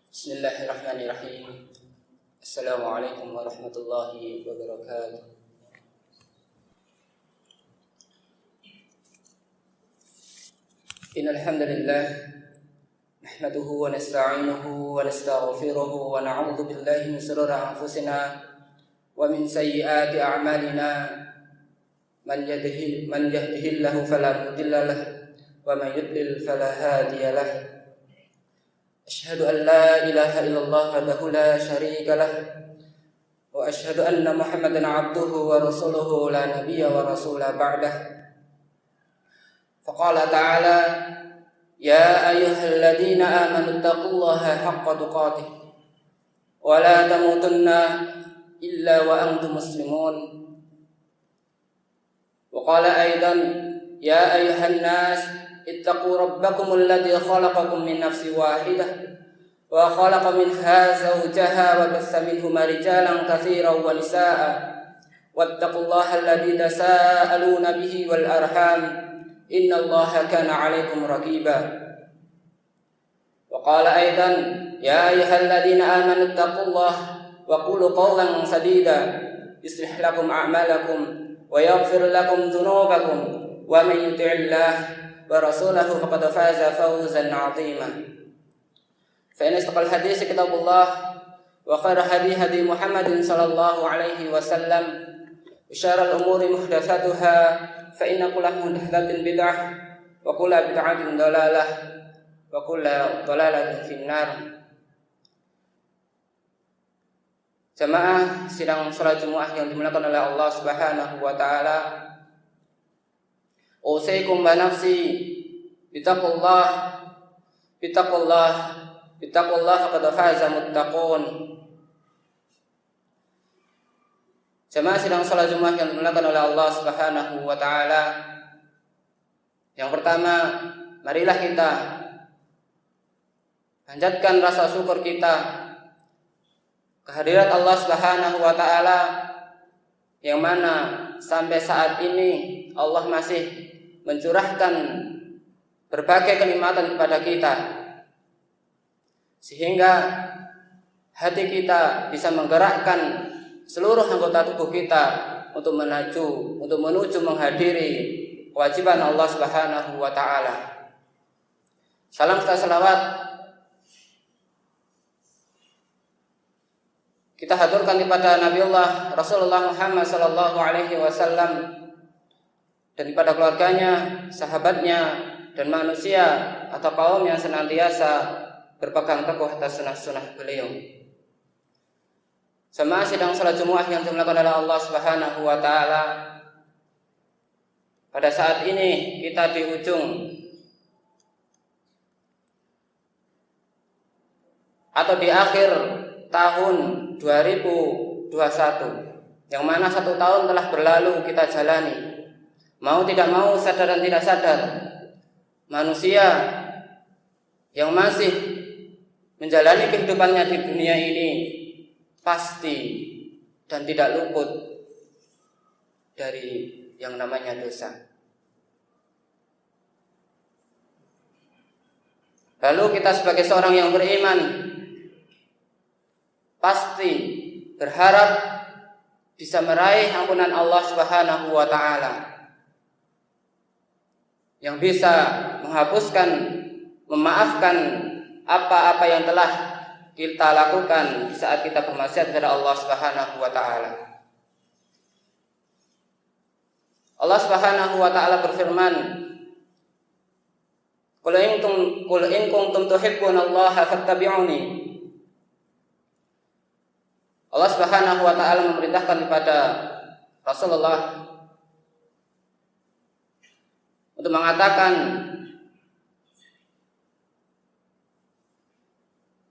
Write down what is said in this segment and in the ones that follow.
Bismillahirrahmanirrahim. Assalamualaikum warahmatullahi wabarakatuh. Innal hamdalillah nahmaduhu wa nasta'inuhu wa nastaghfiruhu wa na'udzu billahi min shururi anfusina wa min sayyiati a'malina. Man yahdihillahu fala mudilla lahu wa man yudlil fala hadiya lahu. أشهد أن لا إله إلا الله وحده لا شريك له وأشهد أن محمدا عبده ورسوله لا نبي ورسول بعده فقال تعالى يا أيها الذين آمنوا اتقوا الله حق تقاته ولا تموتن إلا وأنتم مسلمون وقال أيضا يا أيها الناس اتقوا ربكم الذي خلقكم من نفس واحدة وخلق منها زوجها وبث منهما رجالا كثيرا ونساء واتقوا الله الذي تساءلون به والأرحام إن الله كان عليكم رقيبا وقال أيضا يا أيها الذين آمنوا اتقوا الله وقولوا قولا سديدا يصلح لكم أعمالكم ويغفر لكم ذنوبكم ومن يطع الله ورسوله فقد فاز فوزا عظيما فإن أصدق الحديث كتاب الله وخير هدي محمد صلى الله عليه وسلم وشر الأمور محدثاتها فإن كل محدثة بدعة وكل بدعة ضلالة وكل ضلالة في النار. Jamaah sidang salat Jumat yang dimuliakan oleh Allah Subhanahu wa taala. Usikum wa nafsi bittaqullah faqad faza muttaqun. Jamaah sidang salat Jumat yang dimuliakan oleh Allah Subhanahu wa taala. Yang pertama, marilah kita panjatkan rasa syukur kita kehadirat Allah Subhanahu wa taala yang mana sampai saat ini Allah masih mencurahkan berbagai kenikmatan kepada kita sehingga hati kita bisa menggerakkan seluruh anggota tubuh kita untuk menuju menghadiri kewajiban Allah Subhanahu wa taala. Salam serta salawat kita haturkan kepada Nabiullah Rasulullah Muhammad sallallahu alaihi wasallam dan kepada keluarganya, sahabatnya dan manusia atau kaum yang senantiasa berpegang teguh atas sunnah-sunnah beliau. Jamaah sidang salat Jumat yang dimuliakan oleh Allah Subhanahu wa taala. Pada saat ini kita di ujung atau di akhir tahun 2021 yang mana 1 tahun telah berlalu kita jalani. Mau tidak mau, sadar dan tidak sadar, manusia yang masih menjalani kehidupannya di dunia ini pasti dan tidak luput dari yang namanya dosa. Lalu kita sebagai seorang yang beriman pasti berharap bisa meraih ampunan Allah Subhanahu wa taala yang bisa menghapuskan, memaafkan apa-apa yang telah kita lakukan saat kita bermaksiat kepada Allah Subhanahu wa taala. Allah Subhanahu wa taala berfirman, Qul in kuntum tuhibbunallaha fattabi'uni. Allah Subhanahu wa taala memerintahkan kepada Rasulullah untuk mengatakan,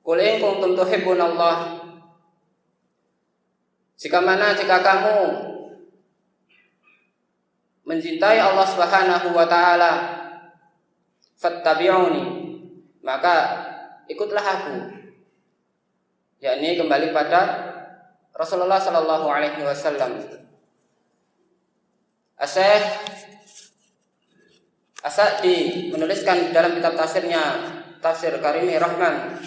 Qul in kuntum tuhibbunallah. Jika kamu mencintai Allah Subhanahu wa taala, fattabi'uni, maka ikutlah aku. Yakni kembali pada Rasulullah sallallahu alaihi wasallam. Asy-Syaikh As-Sa'di menuliskan dalam kitab tafsirnya Tafsir Karimir Rahman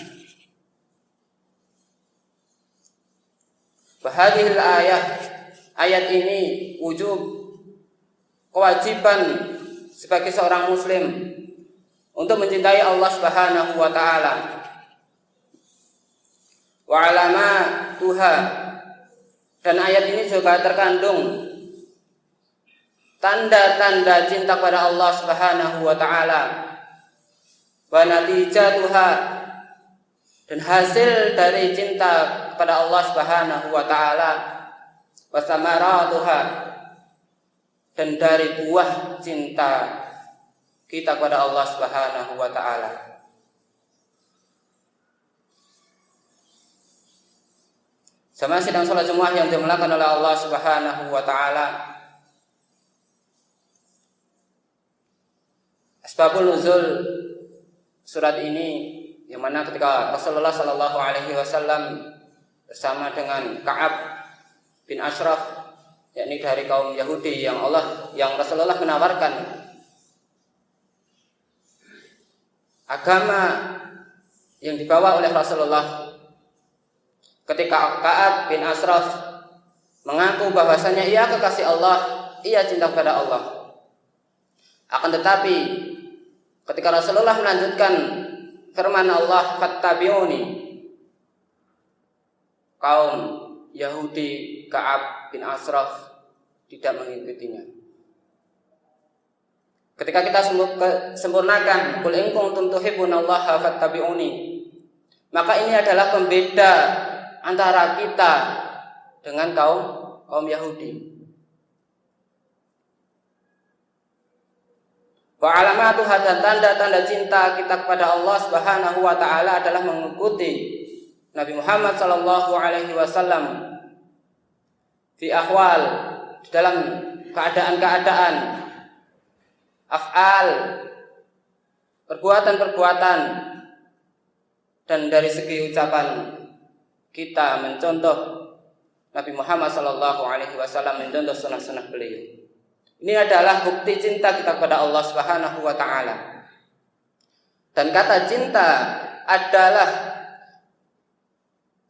Bahadihil ayat ini wujub, kewajiban sebagai seorang muslim untuk mencintai Allah Subhanahu wa taala. Wa alamatuha, dan ayat ini juga terkandung tanda-tanda cinta kepada Allah Subhanahu wa taala. Wa natijatuha, dan hasil dari cinta kepada Allah Subhanahu wa taala. Wa samaratuha, dan dari buah cinta kita kepada Allah Subhanahu wa taala. Sama sidang salat Jumat yang dimuliakan oleh Allah Subhanahu wa taala. Asbabul nuzul surat ini, yang mana ketika Rasulullah sallallahu alaihi wasallam bersama dengan Ka'ab bin Ashraf, yakni dari kaum Yahudi yang Rasulullah menawarkan agama yang dibawa oleh Rasulullah. Ketika Ka'ab bin Ashraf mengaku bahwasanya ia kekasih Allah, ia cinta kepada Allah. Akan tetapi ketika Rasulullah melanjutkan firman Allah, fattabi'uni, kaum Yahudi Ka'ab bin Ashraf tidak mengikutinya. Ketika kita sempurnakan qul in kuntum tuhibbunallaha fattabi'uni, maka ini adalah pembeda antara kita dengan kaum Yahudi. Wa alamatuha, dan tanda-tanda cinta kita kepada Allah Subhanahu wa taala adalah mengikuti Nabi Muhammad sallallahu alaihi wasallam fi ahwal, dalam keadaan-keadaan, af'al, perbuatan-perbuatan, dan dari segi ucapan kita mencontoh Nabi Muhammad sallallahu alaihi wasallam, mencontoh sunnah-sunnah beliau. Ini adalah bukti cinta kita kepada Allah Subhanahu wa taala. Dan kata cinta adalah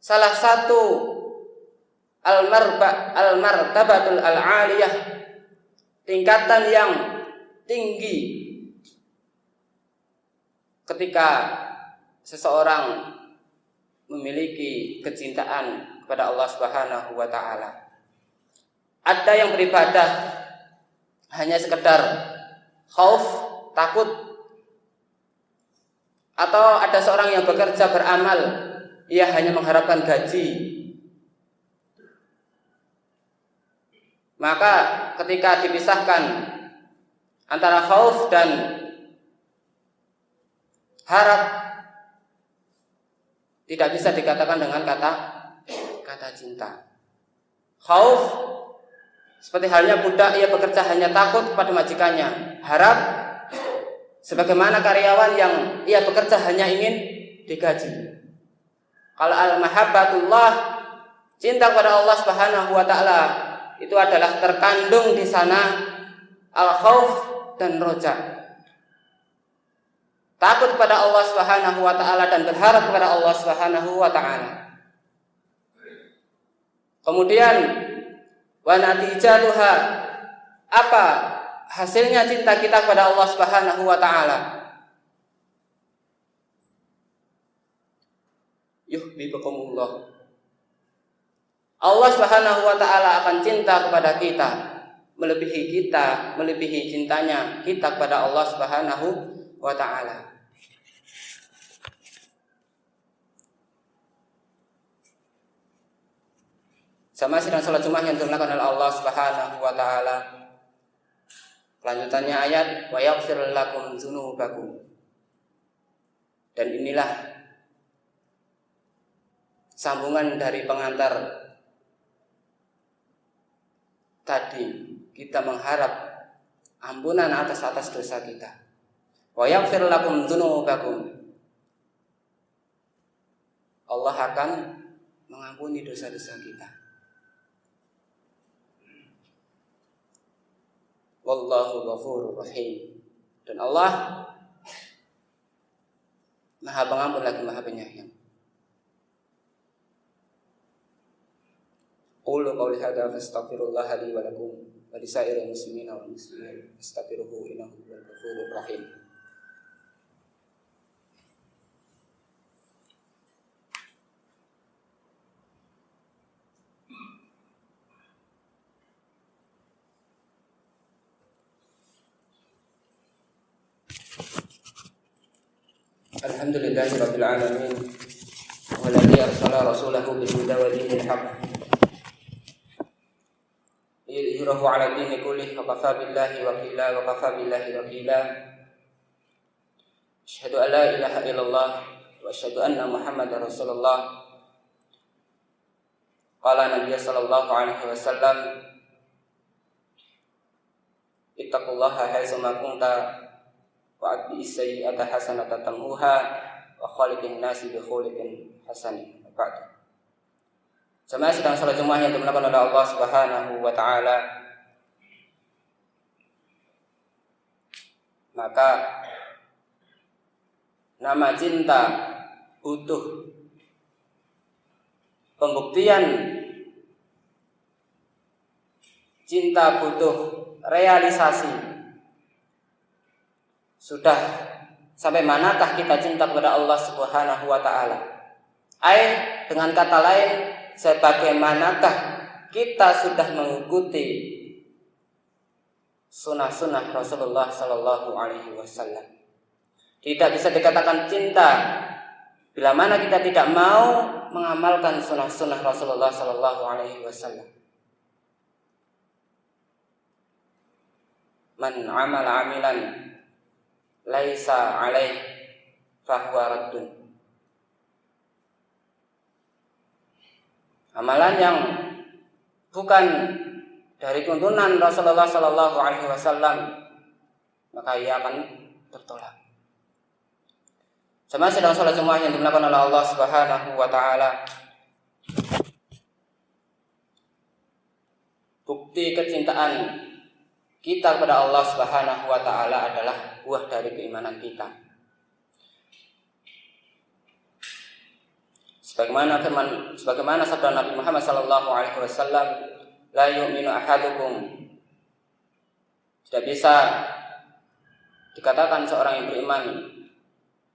salah satu al-martabatul al-aliyah, tingkatan yang tinggi ketika seseorang memiliki kecintaan kepada Allah Subhanahu wa taala. Ada yang beribadah hanya sekedar khauf, takut, atau ada seorang yang bekerja beramal, ia hanya mengharapkan gaji. Maka ketika dipisahkan antara khauf dan harap, tidak bisa dikatakan dengan kata cinta. Khauf seperti halnya budak, ia bekerja hanya takut kepada majikannya. Harap sebagaimana karyawan yang ia bekerja hanya ingin digaji. Kalau al-mahabbatullah, cinta kepada Allah Subhanahu wa taala, itu adalah terkandung di sana al-khauf dan roja. Takut kepada Allah Subhanahu wa taala dan berharap kepada Allah Subhanahu wa taala. Kemudian wa natijatuha, apa hasilnya cinta kita kepada Allah Subhanahu wa taala? Yuhibbukumullah. Allah Subhanahu wa taala akan cinta kepada kita, melebihi cintanya kita kepada Allah Subhanahu wa taala. Sama sidang salat Jumat yang dilakukan oleh Allah Subhanahu wa taala. Lanjutannya ayat wa yaghfir lakum dzunubakum. Dan inilah sambungan dari pengantar tadi, kita mengharap ampunan atas dosa kita. Wa yaghfir lakum dzunubakum. Allah akan mengampuni dosa-dosa kita. Wallahu ghafurur rahim. Dan Allah Maha Pengampun lagi Maha Penyayang. Aqulu qawli hadza fastaghfirullaha li wa lakum wa lisairil muslimina wal muslimat astaghfiruhu innahu huwal ghafurur rahim. Alhamdulillahi rabbil alamin walladzi arsala rasulahu bil huda wa dinil haqq liyudhhirahu 'ala dini kullih wa kafa billahi wakila wa kafa billahi wakila. Asyhadu an la ilaha illallah wa asyhadu anna Muhammadar Rasulullah. Qala Nabi sallallahu alaihi wasallam, ittaqullaha haitsu ma kunta wa atbi'is sayyi'ata hasanatan tamhuha wa khaliqin nasi bi khuliqin hasanin. Ba'du. Jemaah sedang salat Jumat yang dimuliakan oleh Allah Subhanahu wa taala. Maka nama cinta butuh pembuktian, cinta butuh realisasi. Sudah sampai manakah kita cinta kepada Allah Subhanahu wa taala? Dengan kata lain, sebagaimanakah kita sudah mengikuti sunnah-sunnah Rasulullah sallallahu alaihi wasallam? Tidak bisa dikatakan cinta bila mana kita tidak mau mengamalkan sunnah-sunnah Rasulullah sallallahu alaihi wasallam. Man amala amilan laisa alaih fahuwa raddun. Amalan yang bukan dari tuntunan Rasulullah sallallahu alaihi wasallam, maka ia akan tertolak. Jemaah sedang salat Jumat yang dimuliakan oleh Allah Subhanahu wa taala. Bukti kecintaan kita kepada Allah Subhanahu wa taala adalah buah dari keimanan kita. Sebagaimana sabda Nabi Muhammad sallallahu alaihi wasallam, la yu'minu ahadukum. Tidak bisa dikatakan seorang yang beriman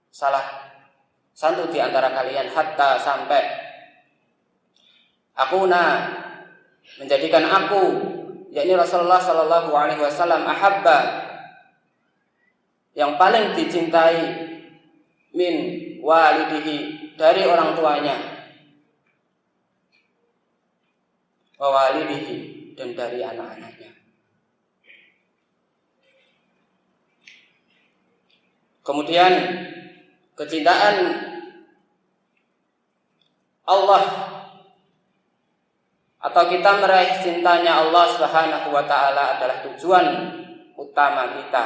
salah satu di antara kalian hatta sampai akuna menjadikan aku, yakni Rasulullah sallallahu alaihi wasallam, ahabba, yang paling dicintai, min walidihi, dari orang tuanya, wa walidihi, dan dari anak-anaknya. Kemudian kecintaan Allah atau kita meraih cintanya Allah Subhanahu wa taala adalah tujuan utama kita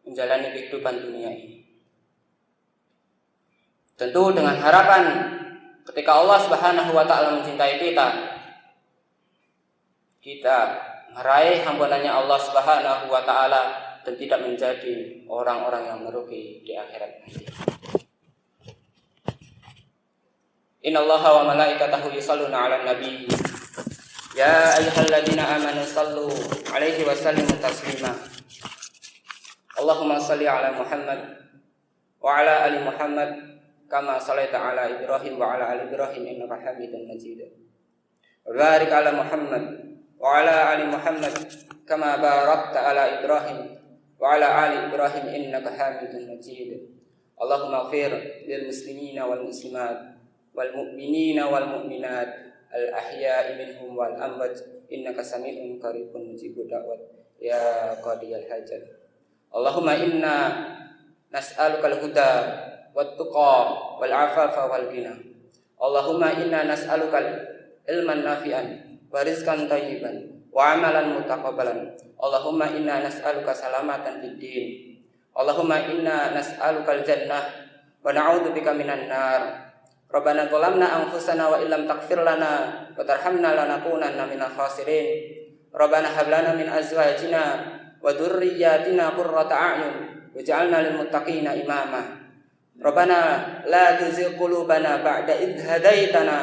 menjalani kehidupan dunia ini. Tentu dengan harapan ketika Allah Subhanahu wa taala mencintai kita meraih ampunannya Allah Subhanahu wa taala dan tidak menjadi orang-orang yang merugi di akhirat nanti. Innallaha wa malaikatahu yusholluna 'alan nabi. Ya ayyuhalladzina amanu shallu 'alaihi wa sallimu taslima. Allahumma shalli 'ala Muhammad wa 'ala ali Muhammad kama shallaita 'ala Ibrahim wa 'ala ali Ibrahim innaka Hamidum Majid. Wa barik 'ala Muhammad wa 'ala ali Muhammad kama barakta 'ala Ibrahim wa 'ala ali Ibrahim innaka Hamidum Majid. Allahumma ighfir lil muslimina wal muslimat wal mu'minina wal mu'minat al ahya'i minhum wal amwat innaka sami'un qaribun mujibud da'wat ya qadiyal hajat. Allahumma inna nas'alukal huda wat tuqa wal afafa wal ghina. Allahumma inna nas'alukal ilman nafi'an wa rizqan thayyiban wa amalan mutaqabbalan. Allahumma inna nas'aluka salamatan fid din. Allahumma inna nas'alukal jannah wa na'udzubika minan nar. Rabbana zalamna anfusana wa illam taghfir lana wa tarhamna lanakunanna minal khasirin. Rabbana hab lana min azwajina wa dhurriyyatina qurrata a'yun waj'alna lil muttaqina imama. Rabbana la tuzigh qulubana ba'da idh hadaitana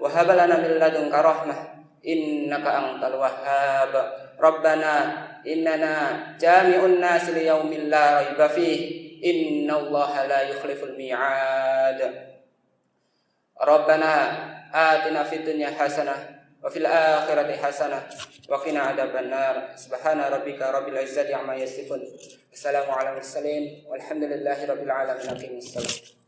wa hab lana min ladunka rahmah innaka antal wahhab. Rabbana innana jami'un nas liyaumin la raiba fihi innallaha la yukhliful mi'ad. Rabbana atina fid dunya hasanah wa fil akhirati hasanah wa qina adzabannar. Subhana rabbika rabbil izzati amma yasifun. Assalamu alaikum warahmatullahi wabarakatuh. Walhamdulillahi rabbil alamin.